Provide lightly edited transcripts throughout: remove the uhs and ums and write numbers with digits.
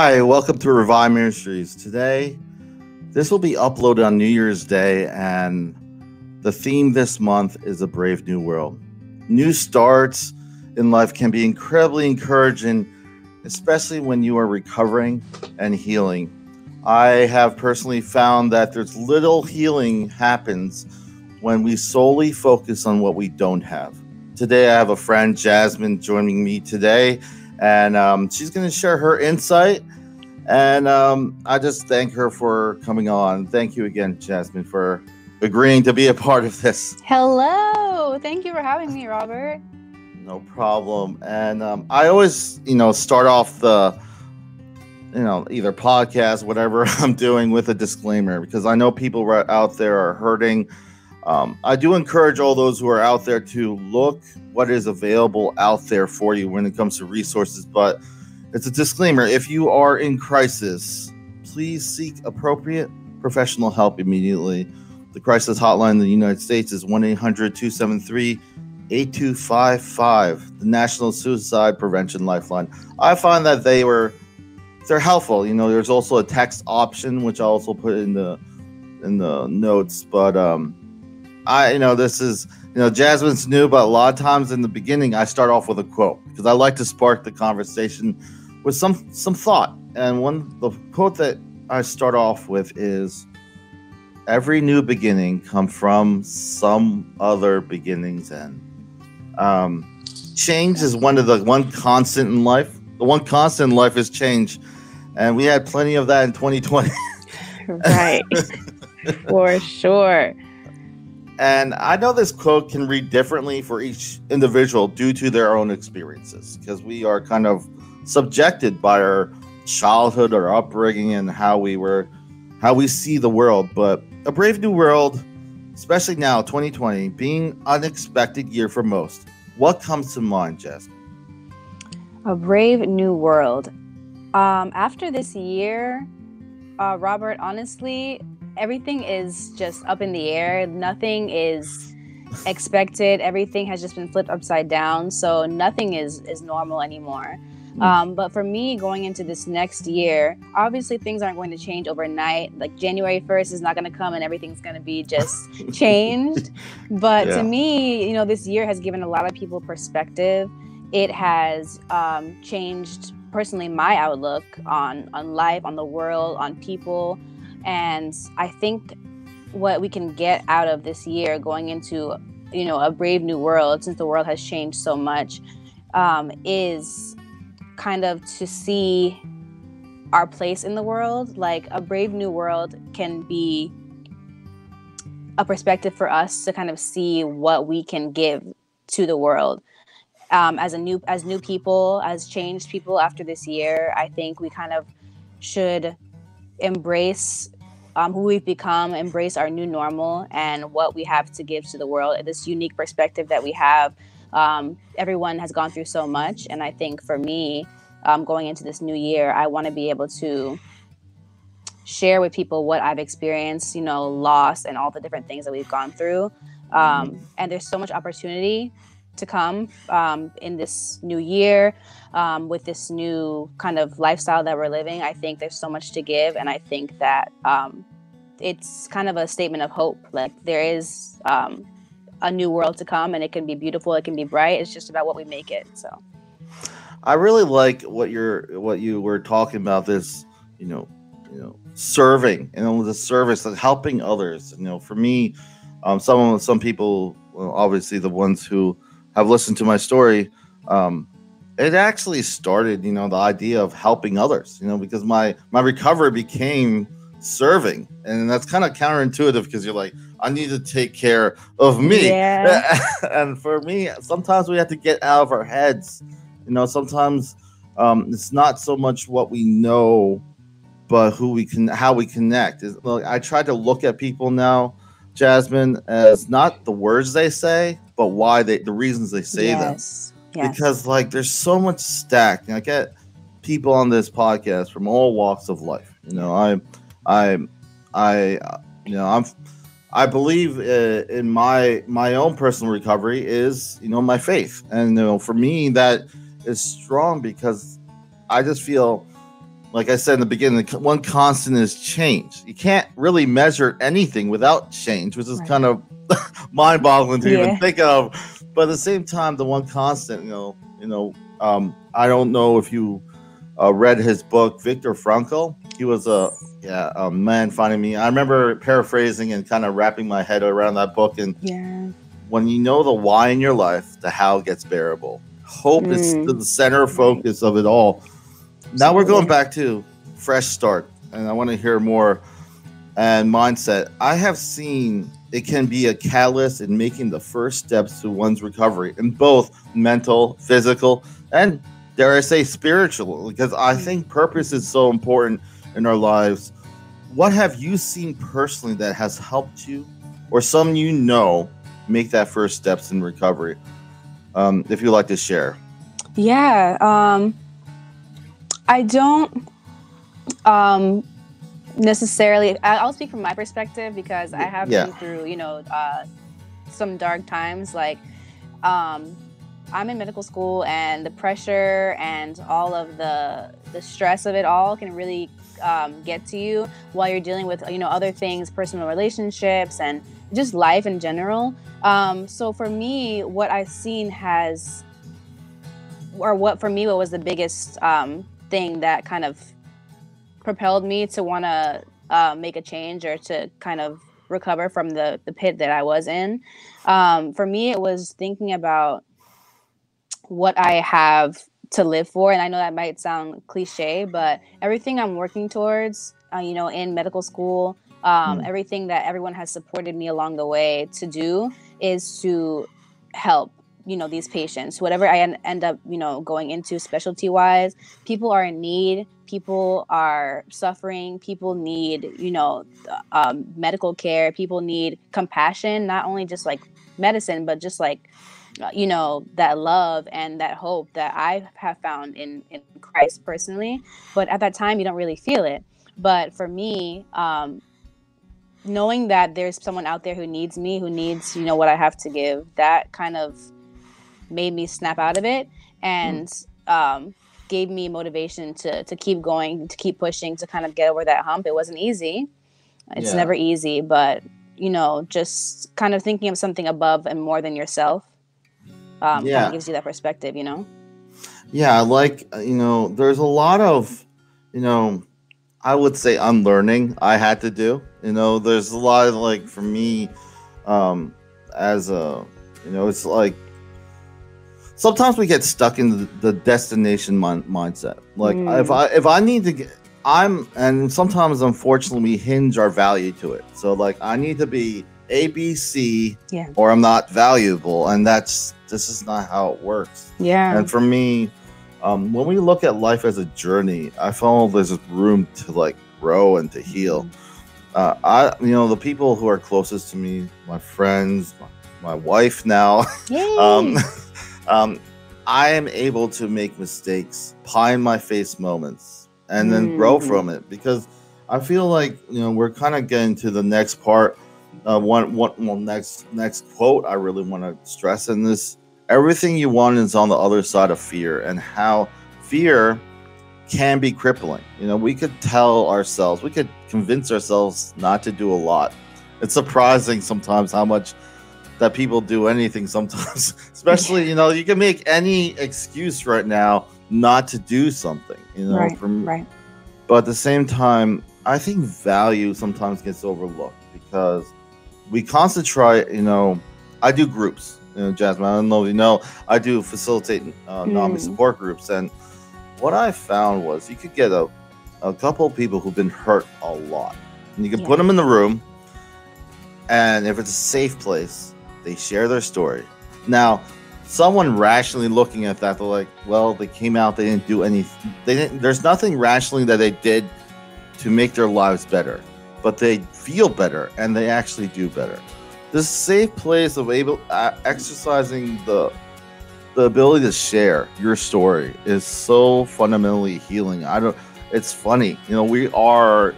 Hi, welcome to Revive Ministries. Today, this will be uploaded on New Year's Day, and the theme this month is A Brave New World. New starts in life can be incredibly encouraging, especially when you are recovering and healing. I have personally found that there's little healing happens when we solely focus on what we don't have. Today, I have a friend, Jasmine, joining me today, and she's going to share her insight. And I just thank her for coming on. Thank you again, Jasmine, for agreeing to be a part of this. Hello. Thank you for having me, Robert. No problem. And I always, start off the, either podcast, whatever I'm doing, with a disclaimer, because I know people right out there are hurting. I do encourage all those who are out there to look what is available out there for you when it comes to resources. But it's a disclaimer. If you are in crisis, please seek appropriate professional help immediately. The crisis hotline in the United States is 1-800-273-8255, the National Suicide Prevention Lifeline. I find that they're helpful. There's also a text option, which I also put in the notes. But this is, Jasmine's new, but a lot of times in the beginning, I start off with a quote because I like to spark the conversation with some thought. And the quote that I start off with is, every new beginning comes from some other beginning's end. Change is one constant in life. The one constant in life is change. And we had plenty of that in 2020. Right. For sure. And I know this quote can read differently for each individual due to their own experiences, because we are kind of subjected by our childhood, our upbringing, and how we see the world. But a brave new world, especially now, 2020, being unexpected year for most. What comes to mind, Jasmine? A brave new world. After this year, Robert, honestly, everything is just up in the air. Nothing is expected. Everything has just been flipped upside down. So nothing is normal anymore. But for me, going into this next year, obviously things aren't going to change overnight. Like January 1st is not going to come and everything's going to be just changed. But to me, this year has given a lot of people perspective. It has changed, personally, my outlook on life, on the world, on people. And I think what we can get out of this year going into, a brave new world, since the world has changed so much, is kind of to see our place in the world. Like, a brave new world can be a perspective for us to kind of see what we can give to the world. As new people, as changed people after this year, I think we kind of should embrace who we've become, embrace our new normal and what we have to give to the world, this unique perspective that we have. Everyone has gone through so much. And I think for me, going into this new year, I want to be able to share with people what I've experienced, loss and all the different things that we've gone through. And there's so much opportunity to come in this new year, with this new kind of lifestyle that we're living. I think there's so much to give, and I think that it's kind of a statement of hope. Like, there is a new world to come, and it can be beautiful, it can be bright. It's just about what we make it. So I really like what you were talking about, this serving, the service, and helping others. For me, some people, well, obviously the ones who have listened to my story, it actually started, the idea of helping others, because my recovery became serving. And that's kind of counterintuitive, because you're like, I need to take care of me. Yeah. And for me, sometimes we have to get out of our heads. Sometimes it's not so much what we know, but how we connect. I try to look at people now, Jasmine, as not the words they say, but the reasons they say them. Yes. Because there's so much stacked. I get people on this podcast from all walks of life. I believe in my own personal recovery is my faith, and for me that is strong, because I just feel like I said in the beginning, the one constant is change. You can't really measure anything without change, which is kind of mind-boggling to even think of. But at the same time, the one constant, I don't know if you read his book, Viktor Frankl. He was a man finding me. I remember paraphrasing and kind of wrapping my head around that book. And when you know the why in your life, the how gets bearable. Hope is the center focus of it all. Now we're going back to fresh start, and I want to hear more and mindset. I have seen it can be a catalyst in making the first steps to one's recovery in both mental, physical, and dare I say spiritual, because I think purpose is so important in our lives. What have you seen personally that has helped you or some make that first steps in recovery? If you'd like to share. I don't necessarily. I'll speak from my perspective because I have been through, some dark times. Like, I'm in medical school, and the pressure and all of the stress of it all can really get to you while you're dealing with, other things, personal relationships, and just life in general. So for me, what I've seen what was the biggest thing that kind of propelled me to want to make a change or to kind of recover from the pit that I was in. For me, it was thinking about what I have to live for. And I know that might sound cliche, but everything I'm working towards, in medical school, everything that everyone has supported me along the way to do is to help, these patients, whatever I end up, going into specialty wise. People are in need. People are suffering. People need, medical care. People need compassion, not only just like medicine, but just like, that love and that hope that I have found in Christ personally. But at that time, you don't really feel it. But for me, knowing that there's someone out there who needs me, who needs, what I have to give, that kind of made me snap out of it and gave me motivation to keep going, to keep pushing, to kind of get over that hump. It wasn't easy. It's never easy, but, just kind of thinking of something above and more than yourself kind of gives you that perspective, Yeah, like, there's a lot of, I would say unlearning I had to do. There's a lot of, like, for me, as a, it's like sometimes we get stuck in the destination mindset. Like, if I need to get, and sometimes unfortunately we hinge our value to it. So like, I need to be A, B, C, or I'm not valuable, and this is not how it works. And for me, when we look at life as a journey, I feel there's room to like grow and to heal. The people who are closest to me, my friends, my wife now, I am able to make mistakes, pie in my face moments, and then grow from it, because I feel like, we're kind of getting to the next part. Next quote I really want to stress in this: everything you want is on the other side of fear, and how fear can be crippling. We could we could convince ourselves not to do a lot. It's surprising sometimes how much that people do anything sometimes, especially, you can make any excuse right now not to do something, Right. But at the same time, I think value sometimes gets overlooked because we concentrate, I do groups, Jasmine, I don't know if you know, I do facilitate NAMI support groups. And what I found was you could get a couple of people who've been hurt a lot, and you can put them in the room, and if it's a safe place, they share their story. Now, someone rationally looking at that, they're like, well, they came out, they didn't do anything. There's nothing rationally that they did to make their lives better, but they feel better and they actually do better. This safe place of exercising the ability to share your story is so fundamentally healing. It's funny, we are,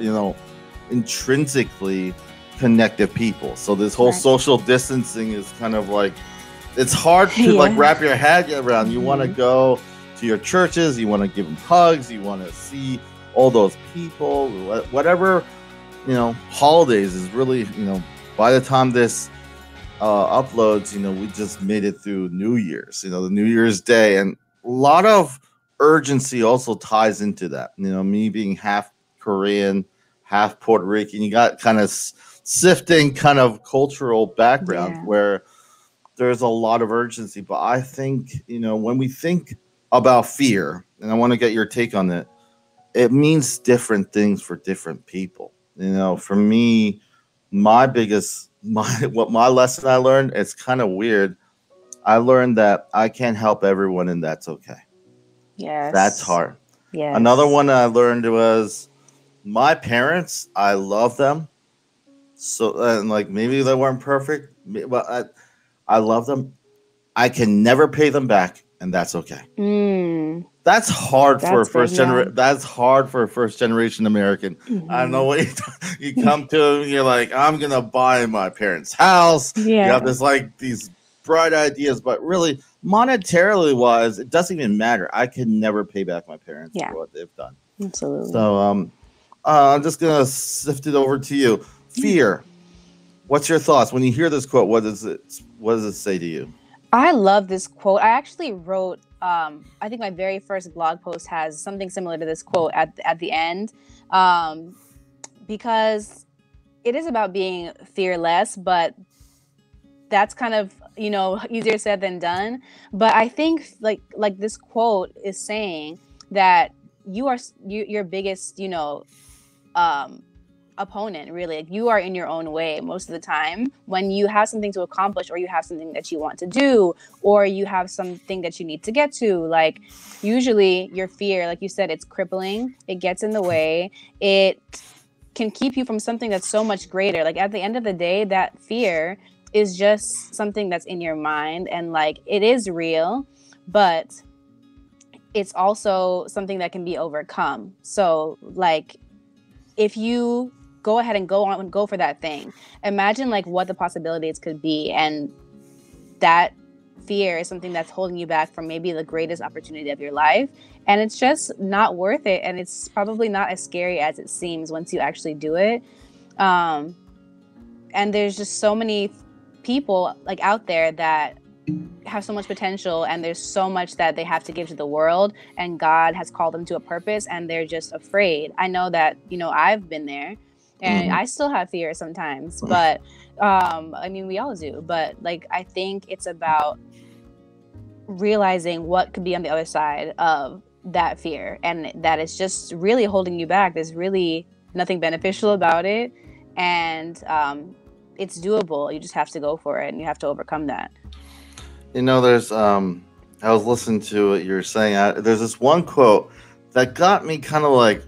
intrinsically connected people. So this whole social distancing is kind of like, it's hard to like wrap your head around. You want to go to your churches, you want to give them hugs, you want to see all those people, whatever, holidays is really, by the time this uploads, we just made it through New Year's, the New Year's Day, and a lot of urgency also ties into that. Me being half Korean, half Puerto Rican, you got kind of sifting kind of cultural backgrounds where there's a lot of urgency. But I think, when we think about fear, and I want to get your take on it, it means different things for different people. For me, my lesson I learned, it's kind of weird. I learned that I can't help everyone, and that's okay. Yes. That's hard. Yes. Another one I learned was my parents, I love them. So, and like, maybe they weren't perfect, but I love them. I can never pay them back, and that's okay. That's hard for a first generation. That's hard for a first generation American. Mm-hmm. I don't know what you come to. You're like, I'm gonna buy my parents' house. Yeah. You have these bright ideas, but really, monetarily wise, it doesn't even matter. I can never pay back my parents for what they've done. Absolutely. So, I'm just gonna sift it over to you. Fear. What's your thoughts when you hear this quote? What does it say to you? I love this quote. I actually wrote. I think my very first blog post has something similar to this quote at the end, because it is about being fearless, but that's kind of, easier said than done. But I think like this quote is saying that you are your biggest, opponent, really. Like, you are in your own way most of the time when you have something to accomplish, or you have something that you want to do, or you have something that you need to get to. Like, usually your fear, like you said, it's crippling. It gets in the way. It can keep you from something that's so much greater. Like, at the end of the day, that fear is just something that's in your mind, and like, it is real, but it's also something that can be overcome. So like, if you go ahead and go for that thing, imagine like what the possibilities could be. And that fear is something that's holding you back from maybe the greatest opportunity of your life. And it's just not worth it. And it's probably not as scary as it seems once you actually do it. And there's just so many people like out there that have so much potential, and there's so much that they have to give to the world, and God has called them to a purpose, and they're just afraid. I know that, I've been there, and I still have fear sometimes, but we all do. But like, I think it's about realizing what could be on the other side of that fear, and that it's just really holding you back. There's really nothing beneficial about it, and it's doable. You just have to go for it, and you have to overcome that. There's I was listening to what you're saying. There's this one quote that got me kind of like,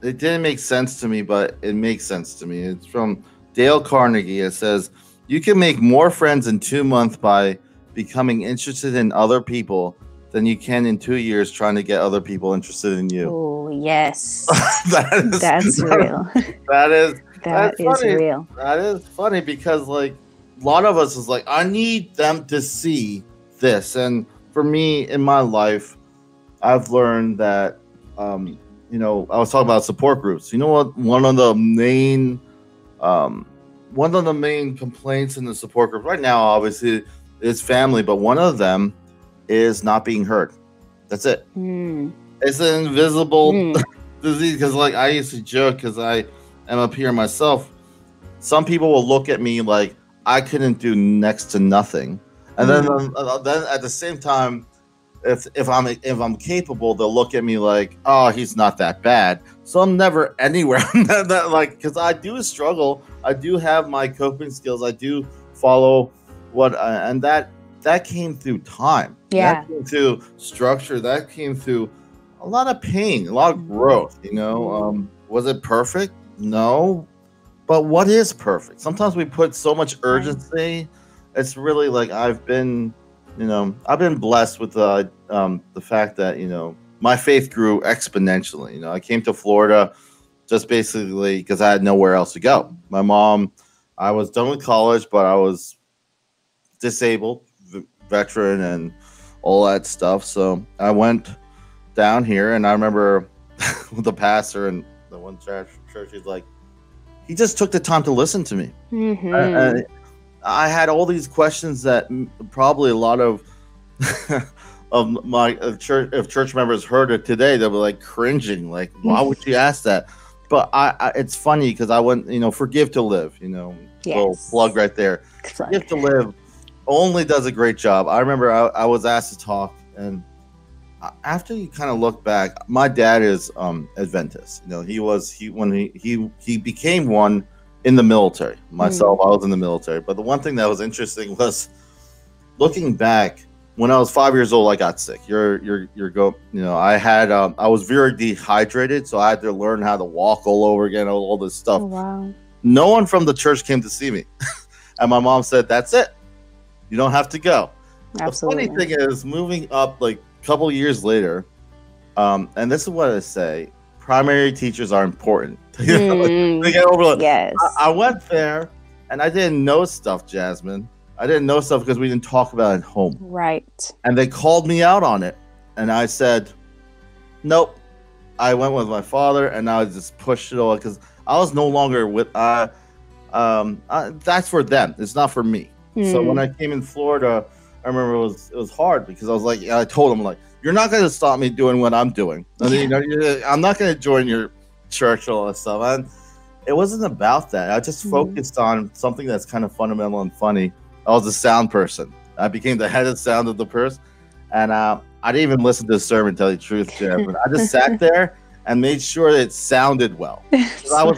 it didn't make sense to me, but it makes sense to me. It's from Dale Carnegie. It says, "You can make more friends in 2 months by becoming interested in other people than you can in 2 years trying to get other people interested in you." Oh, yes. That's real. That is funny. Real. That is funny, because like, a lot of us is like, I need them to see this. And for me, in my life, I've learned that, I was talking about support groups. You know what? One of the main complaints in the support group right now, obviously, is family, but one of them is not being heard. That's it. It's an invisible disease. Because like, I used to joke, because I am up here myself. Some people will look at me like I couldn't do next to nothing, and then at the same time, if I'm capable, they'll look at me like, oh, he's not that bad. So I'm never anywhere because I do struggle. I do have my coping skills. I do follow and that came through time. Yeah, that came through structure. That came through a lot of pain, a lot of growth. Was it perfect? No. But what is perfect? Sometimes we put so much urgency. It's really like, I've been blessed with the fact that, my faith grew exponentially. I came to Florida just basically because I had nowhere else to go. My mom, I was done with college, but I was disabled, veteran, and all that stuff. So I went down here, and I remember the pastor and the one church, he's like, he just took the time to listen to me. I had all these questions that probably a lot of of my church members heard it today. They were like cringing, like, why would you ask that? But I it's funny because I went, Forgive to Live, little plug right there. Forgive to Live only does a great job. I remember I was asked to talk, and after you kind of look back, my dad is Adventist. He became one in the military. Myself, I was in the military. But the one thing that was interesting was looking back. When I was 5 years old, I got sick. I was very dehydrated, so I had to learn how to walk all over again, all this stuff. Oh, wow. No one from the church came to see me. And my mom said, that's it. You don't have to go. Absolutely. The funny thing is, moving up like a couple years later, and this is what I say, primary teachers are important. They get overlooked. Yes. I went there, and I didn't know stuff, Jasmine. I didn't know stuff because we didn't talk about it at home. Right. And they called me out on it. And I said, nope. I went with my father, and I just pushed it all because I was no longer with, that's for them. It's not for me. So when I came in Florida, I remember it was hard because I was like, I told him, like, you're not going to stop me doing what I'm doing. I'm not going to join your church, all that stuff. And it wasn't about that. I just focused on something that's kind of fundamental and funny. I was a sound person. I became the head of sound of the person. And I didn't even listen to the sermon, to tell you the truth, Jasmine. I just sat there and made sure that it sounded well. I was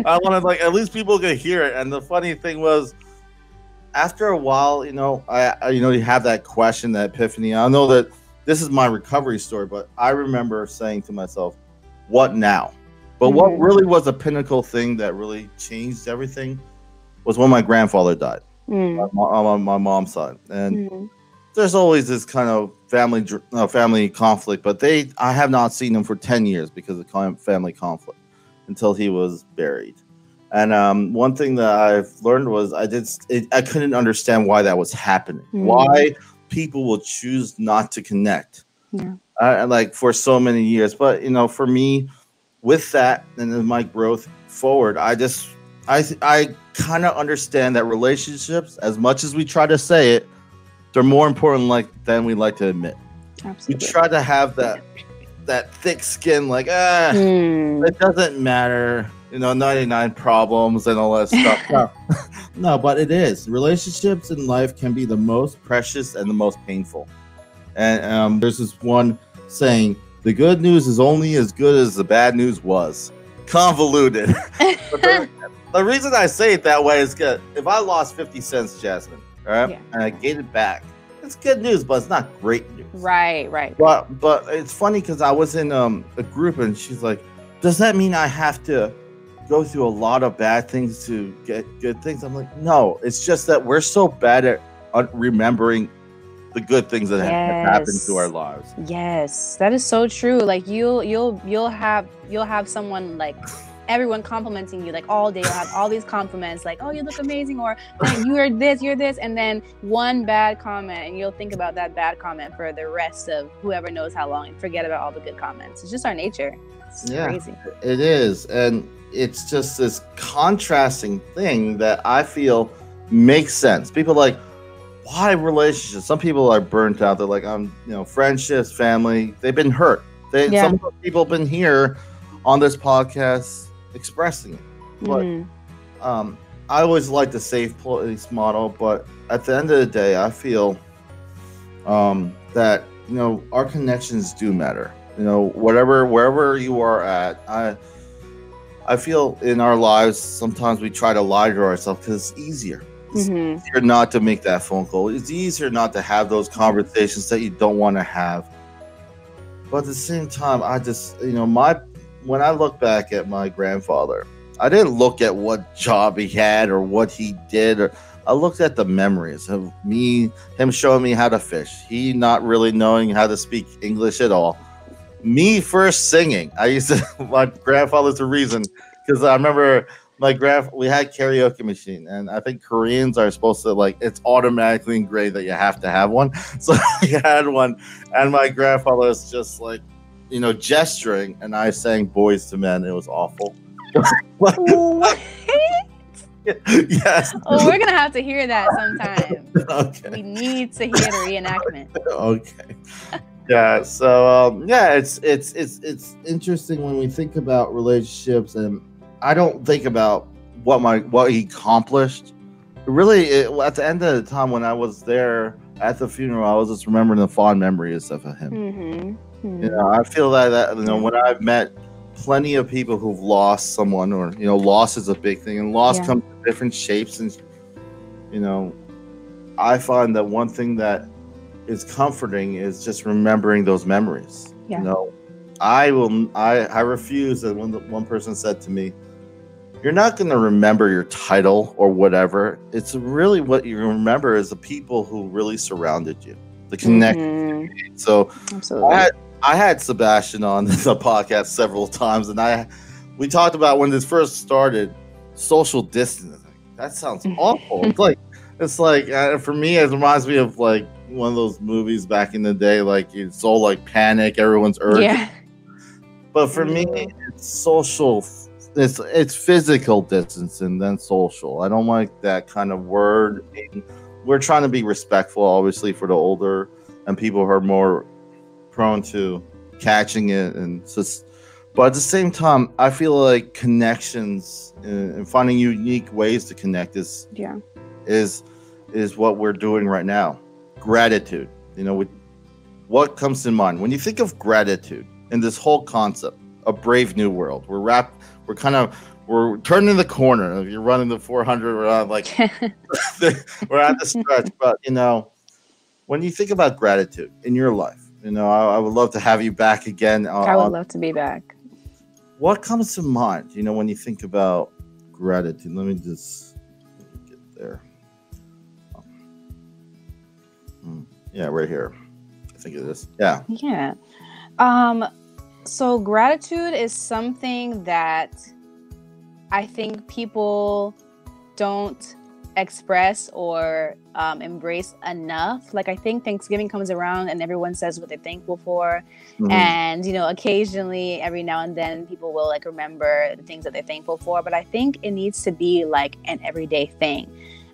I wanted, like, at least people could hear it. And the funny thing was, after a while, you have that question, that epiphany. I know that this is my recovery story, but I remember saying to myself, what now? But what really was a pinnacle thing that really changed everything was when my grandfather died. My mom's side, and there's always this kind of family conflict, but I have not seen them for 10 years because of family conflict until he was buried. And one thing that I've learned was I couldn't understand why that was happening. Why people will choose not to connect, like for so many years. But for me, with that and in my growth forward, I kind of understand that relationships, as much as we try to say it, they're more important than we like to admit. Absolutely. We try to have that thick skin, like, it doesn't matter, 99 problems and all that stuff. No, but it is. Relationships in life can be the most precious and the most painful. And there's this one saying, the good news is only as good as the bad news was. Convoluted. But the reason I say it that way is because if I lost 50 cents, Jasmine, right, and I get it back, it's good news, but it's not great news. Right. But it's funny because I was in a group, and she's like, does that mean I have to go through a lot of bad things to get good things? I'm like, no, it's just that we're so bad at remembering the good things that have happened to our lives. Yes, that is so true. Like you'll have someone, like, everyone complimenting you, like, all day. You'll have all these compliments, like, oh, you look amazing, or you're this, and then one bad comment, and you'll think about that bad comment for the rest of whoever knows how long, and forget about all the good comments. It's just our nature. It's crazy. It is. And it's just this contrasting thing that I feel makes sense. People are like, why relationships? Some people are burnt out. They're like, friendships, family, they've been hurt. Some people have been here on this podcast expressing it. But I always like the safe place model, but at the end of the day, I feel that our connections do matter. Wherever you are at, I feel in our lives sometimes we try to lie to ourselves because it's easier. It's easier not to make that phone call. It's easier not to have those conversations that you don't want to have. But at the same time, I just when I look back at my grandfather, I didn't look at what job he had or what he did. I looked at the memories of him showing me how to fish. He not really knowing how to speak English at all. Me first singing. My grandfather's the reason, because I remember we had karaoke machine, and I think Koreans are supposed to, like, it's automatically engraved that you have to have one. So we had one, and my grandfather was just like, gesturing, and I sang Boys to Men. It was awful. What? Yes. Oh, we're gonna have to hear that sometime. Okay. We need to hear the reenactment. Okay. Yeah. So it's interesting when we think about relationships, and I don't think about what he accomplished. Really, at the end of the time when I was there at the funeral, I was just remembering the fond memories of him. Mm-hmm. Mm-hmm. I feel that when I've met plenty of people who've lost someone, or loss is a big thing, and loss comes in different shapes, and I find that one thing that is comforting is just remembering those memories. I refuse. And one person said to me, you're not going to remember your title or whatever. It's really what you remember is the people who really surrounded you, the connection. Mm-hmm. So absolutely. I had Sebastian on the podcast several times, and we talked about when this first started, social distancing. That sounds awful. It's like for me, it reminds me of like one of those movies back in the day, like it's all like panic, everyone's urgent. Yeah. But for me, it's social. It's physical distance and then social. I don't like that kind of word. We're trying to be respectful, obviously, for the older and people who are more prone to catching it, but at the same time, I feel like connections and finding unique ways to connect is what we're doing right now. Gratitude, what comes to mind when you think of gratitude and this whole concept, a brave new world. We're turning the corner. If you're running the 400, we're at we're at the stretch. But when you think about gratitude in your life, I would love to have you back again. I would love to be back. What comes to mind, when you think about gratitude? Let me just get there. Yeah, right here. I think it is. Yeah. Yeah. So gratitude is something that I think people don't express or embrace enough. Like, I think Thanksgiving comes around and everyone says what they're thankful for. Mm-hmm. And, occasionally every now and then people will remember the things that they're thankful for. But I think it needs to be like an everyday thing.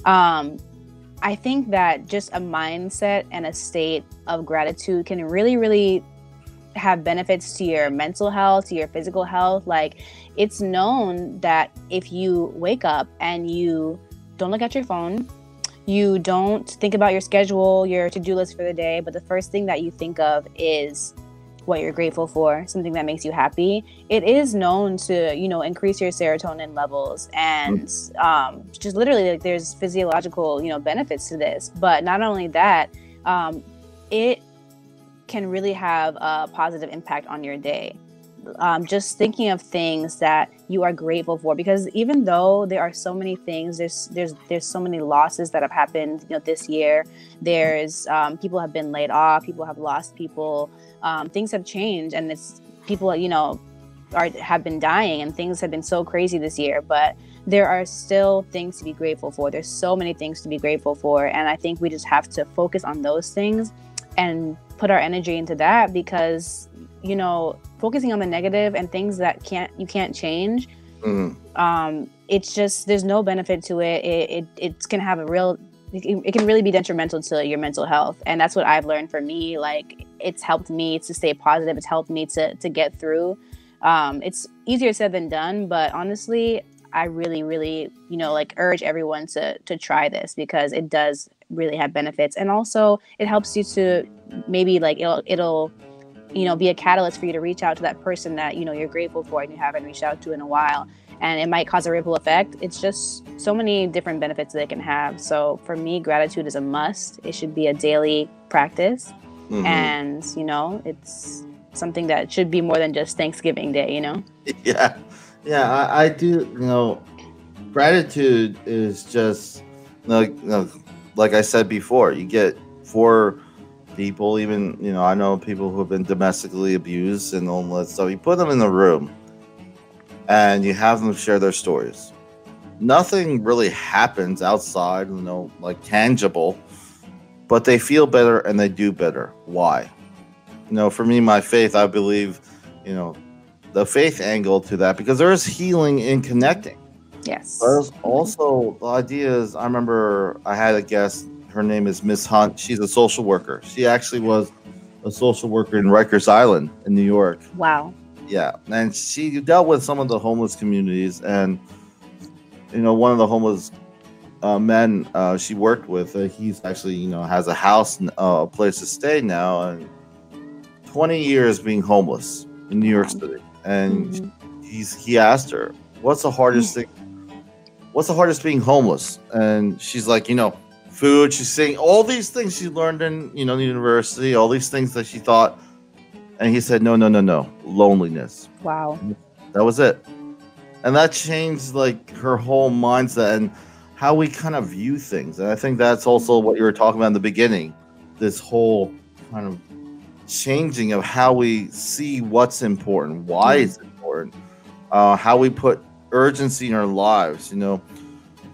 I think that just a mindset and a state of gratitude can really, really have benefits to your mental health, to your physical health. Like, it's known that if you wake up and you don't look at your phone, you don't think about your schedule, your to-do list for the day, but the first thing that you think of is what you're grateful for, something that makes you happy, it is known to, increase your serotonin levels. And just literally, there's physiological, benefits to this. But not only that, it can really have a positive impact on your day. Just thinking of things that you are grateful for, because even though there are so many things, there's so many losses that have happened, this year. There's people have been laid off, people have lost people, things have changed, and it's people, have been dying, and things have been so crazy this year. But there are still things to be grateful for. There's so many things to be grateful for, and I think we just have to focus on those things and put our energy into that, because focusing on the negative and things that you can't change, it's just, there's no benefit to it. It's gonna have it can really be detrimental to your mental health. And that's what I've learned for me. Like, it's helped me to stay positive. It's helped me to get through. It's easier said than done, but honestly, I really, really, urge everyone to try this, because it does really have benefits. And also it helps you to maybe it'll be a catalyst for you to reach out to that person that, you're grateful for and you haven't reached out to in a while. And it might cause a ripple effect. It's just so many different benefits that it can have. So for me, gratitude is a must. It should be a daily practice. Mm-hmm. And, it's something that should be more than just Thanksgiving Day, Yeah. Yeah, I do, gratitude is just, like I said before, you get 4 people, even, I know people who have been domestically abused and all that stuff. You put them in the room and you have them share their stories. Nothing really happens outside, tangible, but they feel better and they do better. Why? for me, my faith, I believe, you know, the faith angle to that, because there is healing in connecting. Yes. There's also the idea is, I remember I had a guest, her name is Miss Hunt. She's a social worker. She actually was a social worker in Rikers Island in New York. Wow. Yeah. And she dealt with some of the homeless communities. And, one of the homeless men she worked with, he's actually, has a house, a place to stay now. And 20 years being homeless in New York City. And he asked her, what's the hardest thing? What's the hardest being homeless? And she's like, food. She's saying all these things she learned in, the university, all these things that she thought. And he said, no, loneliness. Wow. That was it. And that changed like her whole mindset and how we kind of view things. And I think that's also what you were talking about in the beginning, this whole kind of changing of how we see what's important, why it's important, how we put urgency in our lives.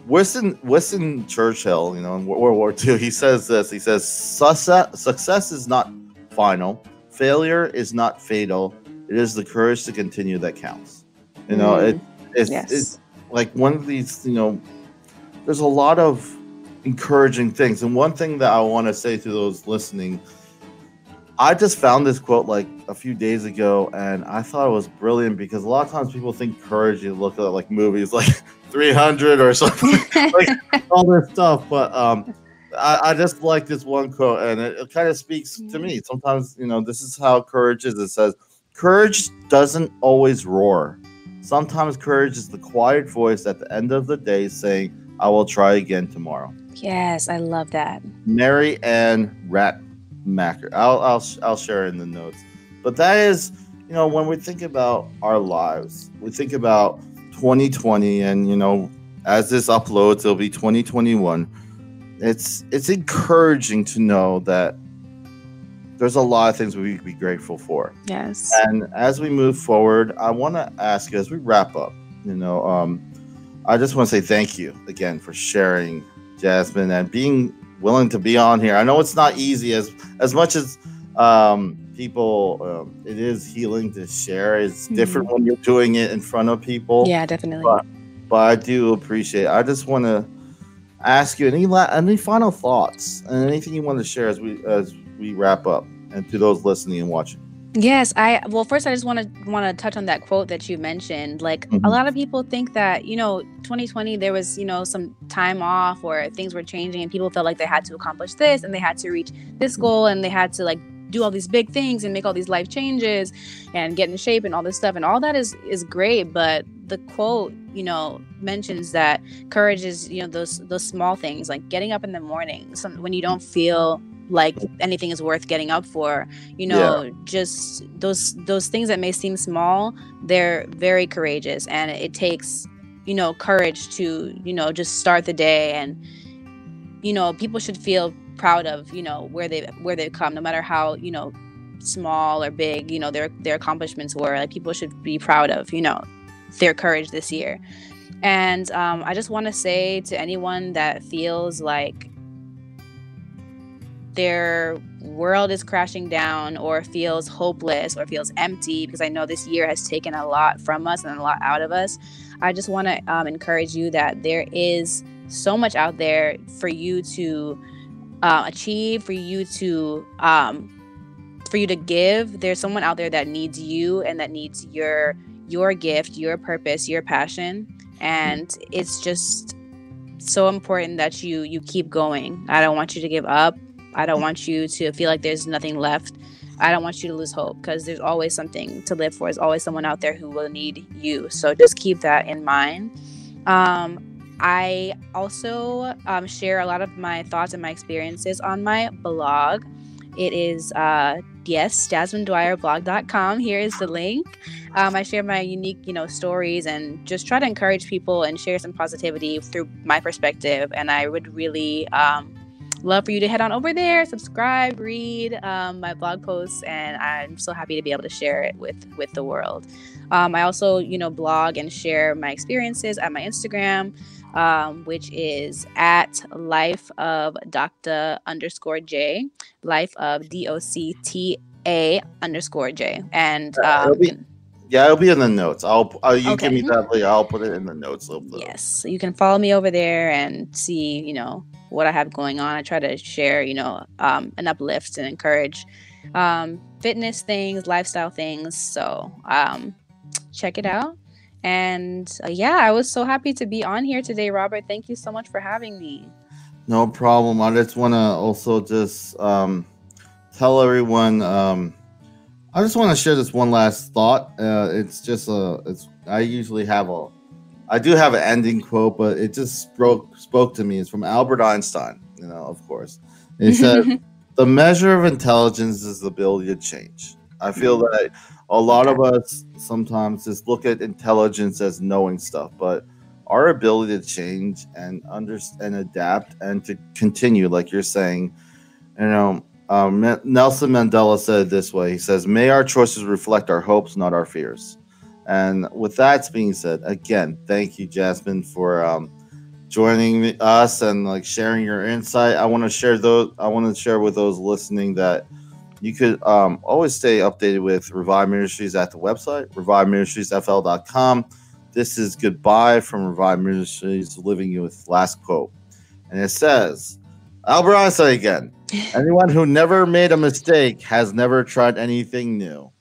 Winston Churchill, in World War II, he says this. He says, success is not final. Failure is not fatal. It is the courage to continue that counts. It's like one of these, there's a lot of encouraging things. And one thing that I want to say to those listening, I just found this quote like a few days ago, and I thought it was brilliant, because a lot of times people think courage, you look at like movies like 300 or something, like all this stuff. But I just like this one quote, and it kind of speaks to me. Sometimes, this is how courage is. It says, courage doesn't always roar. Sometimes courage is the quiet voice at the end of the day saying, I will try again tomorrow. Yes, I love that. Mary Ann Radmacher. I'll share in the notes. But that is, when we think about our lives, we think about 2020, and as this uploads, it'll be 2021. It's encouraging to know that there's a lot of things we could be grateful for. Yes. And as we move forward, I want to ask you, as we wrap up, I just want to say thank you again for sharing, Jasmine, and being willing to be on here. I know it's not easy, as much as people, it is healing to share. It's different when you're doing it in front of people. Yeah, definitely. But I do appreciate it. I just want to ask you any final thoughts and anything you want to share as we wrap up, and to those listening and watching. Yes, first I just want to touch on that quote that you mentioned. Like, a lot of people think that 2020 there was some time off, or things were changing, and people felt like they had to accomplish this, and they had to reach this goal, and they had to like do all these big things and make all these life changes and get in shape and all this stuff, and all that is great. But the quote mentions that courage is those small things, like getting up in the morning when you don't feel like anything is worth getting up for, just those things that may seem small, they're very courageous, and it takes courage to just start the day. And people should feel proud of where they've come, no matter how small or big their accomplishments were. Like, people should be proud of their courage this year. And I just want to say to anyone that feels like their world is crashing down, or feels hopeless, or feels empty, because I know this year has taken a lot from us and a lot out of us, I just want to encourage you that there is so much out there for you to achieve, for you to give. There's someone out there that needs you, and that needs your gift, your purpose, your passion. And it's just so important that you keep going. I don't want you to give up. I don't want you to feel like there's nothing left. I don't want you to lose hope, because there's always something to live for. There's always someone out there who will need you. So just keep that in mind. I also share a lot of my thoughts and my experiences on my blog. It is, JasmineDwyerBlog.com. Here is the link. I share my unique, stories, and just try to encourage people and share some positivity through my perspective. And I would really love for you to head on over there, subscribe, read my blog posts, and I'm so happy to be able to share it with the world. I also, blog and share my experiences at my Instagram, which is at life of Dr. _J, life of DOCTOR A_J. And it'll be in the notes. You Okay. give me that later. I'll put it in the notes. Yes, so you can follow me over there and see, what I have going on. I try to share, and uplift and encourage fitness things, lifestyle things. So check it out. And I was so happy to be on here today, Robert. Thank you so much for having me. No problem. I just want to also just tell everyone. I just want to share this one last thought. It's just I do have an ending quote, but it just spoke to me. It's from Albert Einstein. Of course, he said, "The measure of intelligence is the ability to change." I feel that a lot of us sometimes just look at intelligence as knowing stuff, but our ability to change and understand and adapt and to continue, like you're saying, Nelson Mandela said it this way. He says, "May our choices reflect our hopes, not our fears." And with that being said, again, thank you, Jasmine, for joining us and sharing your insight. I want to share with those listening that you could always stay updated with Revive Ministries at the website, reviveministriesfl.com. This is goodbye from Revive Ministries, leaving you with last quote. And it says, Albert Einstein again, "Anyone who never made a mistake has never tried anything new."